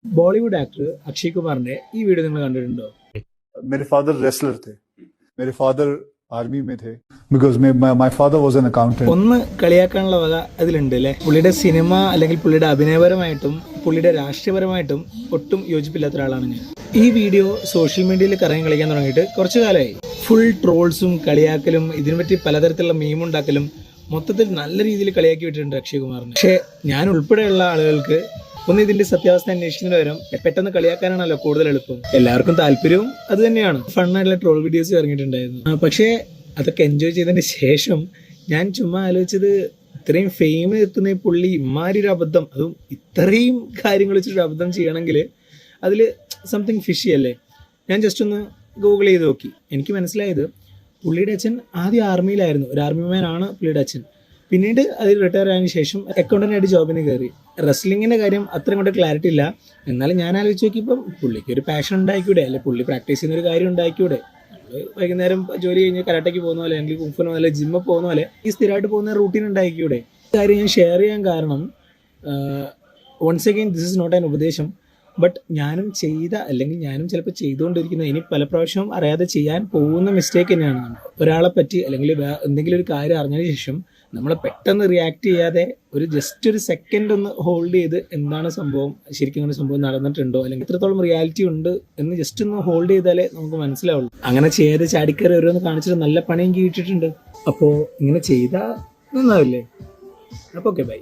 Bollywood actor Akshay കുമാറിന്റെ ഈ video നിങ്ങൾ കണ്ടിട്ടുണ്ടോ? मेरे फादर रेसलर थे, मेरे फादर आर्मी में थे, because my father was an accountant. ഒന്ന് കളിയാക്കാനുള്ള വക അതിലുണ്ട് അല്ലേ. പുള്ളിയുടെ സിനിമ അല്ലെങ്കിൽ പുള്ളിയുടെ അഭിനയപരമായിട്ടും പുള്ളിയുടെ രാഷ്ട്രീയപരമായിട്ടും ഒട്ടും യോജിപ്പില്ലാത്ത ഒരാളാണ് ഞാൻ. ഈ വീഡിയോ സോഷ്യൽ മീഡിയയിൽ കറങ്ങി കളിക്കാൻ തുടങ്ങിയിട്ട് കുറച്ചു കാലമായി. ഫുൾ ട്രോൾസും കളിയാക്കലും ഇതിനെപ്പറ്റി പലതരത്തിലുള്ള മീമുണ്ടാക്കലും മൊത്തത്തിൽ നല്ല രീതിയിൽ കളിയാക്കി വിട്ടിട്ടുണ്ട് അക്ഷയ് കുമാറിന്. പക്ഷേ ഞാൻ ഉൾപ്പെടെയുള്ള ആളുകൾക്ക് ഒന്ന് ഇതിന്റെ സത്യാവസ്ഥ അന്വേഷിക്കുന്നതിന് പകരം പെട്ടെന്ന് കളിയാക്കാനാണല്ലോ കൂടുതൽ എളുപ്പം. എല്ലാവർക്കും താല്പര്യവും അത് തന്നെയാണ്. ഫണ്ണായിട്ടുള്ള ട്രോൾ വീഡിയോസ് ഇറങ്ങിയിട്ടുണ്ടായിരുന്നു. പക്ഷേ അതൊക്കെ എൻജോയ് ചെയ്തതിന് ശേഷം ഞാൻ ചുമ്മാ ആലോചിച്ചത്, ഇത്രയും ഫെയിം എത്തുന്ന പുള്ളി ഇമാരൊരു അബദ്ധം, അതും ഇത്രയും കാര്യങ്ങൾ വെച്ചൊരു അബദ്ധം ചെയ്യണമെങ്കിൽ അതിൽ സംതിങ് ഫിഷി അല്ലേ. ഞാൻ ജസ്റ്റ് ഒന്ന് ഗൂഗിൾ ചെയ്ത് നോക്കി. എനിക്ക് മനസ്സിലായത് പുള്ളിയുടെ അച്ഛൻ ആദ്യം ആർമിയിലായിരുന്നു, ഒരു ആർമിമാൻ ആണ് പുള്ളിയുടെ അച്ഛൻ. പിന്നീട് അതിൽ റിട്ടയർ ആയതിനു ശേഷം അക്കൗണ്ടൻ്റായിട്ട് ജോബിന് കയറി. റെസ്ലിങ്ങിൻ്റെ കാര്യം അത്രയും കൊണ്ട് ക്ലാരിറ്റി ഇല്ല. എന്നാലും ഞാൻ ആലോചിച്ച് നോക്കിയപ്പം പുള്ളിക്ക് ഒരു പാഷൻ ഉണ്ടായിക്കൂടെ, അല്ലെ പുള്ളി പ്രാക്ടീസ് ചെയ്യുന്ന ഒരു കാര്യം ഉണ്ടായിക്കൂടെ. നമ്മൾ വൈകുന്നേരം ജോലി കഴിഞ്ഞ് കരാട്ടയ്ക്ക് പോകുന്ന പോലെ അല്ലെങ്കിൽ കുംഫിനോ അല്ലെ ജിമ്മിൽ പോകുന്ന പോലെ ഈ സ്ഥിരമായിട്ട് പോകുന്ന റൂട്ടീൻ ഉണ്ടായിക്കൂടെ. ഈ കാര്യം ഞാൻ ഷെയർ ചെയ്യാൻ കാരണം, once again this is not an ഉപദേശം, ബട്ട് ഞാനും ചെയ്ത അല്ലെങ്കിൽ ഞാനും ചിലപ്പോൾ ചെയ്തുകൊണ്ടിരിക്കുന്ന, ഇനി പല പ്രാവശ്യവും അറിയാതെ ചെയ്യാൻ പോകുന്ന മിസ്റ്റേക്ക് തന്നെയാണ്. ഒരാളെ പറ്റി അല്ലെങ്കിൽ എന്തെങ്കിലും ഒരു കാര്യം അറിഞ്ഞതിന് ശേഷം നമ്മൾ പെട്ടെന്ന് റിയാക്ട് ചെയ്യാതെ ജസ്റ്റ് ഒരു സെക്കൻഡ് ഒന്ന് ഹോൾഡ് ചെയ്ത് എന്താണ് സംഭവം, ശരിക്കും അങ്ങനെ സംഭവം നടന്നിട്ടുണ്ടോ അല്ലെങ്കിൽ എത്രത്തോളം റിയാലിറ്റി ഉണ്ട് എന്ന് ജസ്റ്റ് ഒന്ന് ഹോൾഡ് ചെയ്താലേ നമുക്ക് മനസ്സിലാവുള്ളൂ. അങ്ങനെ ചെയ്ത് ചാടിക്കറി ഓരോന്ന് കാണിച്ചിട്ട് നല്ല പണിയും കിട്ടിയിട്ടുണ്ട്. അപ്പോൾ ഇങ്ങനെ ചെയ്താൽ നന്നാവില്ലേ? അപ്പോൾ ഓക്കെ, ബൈ.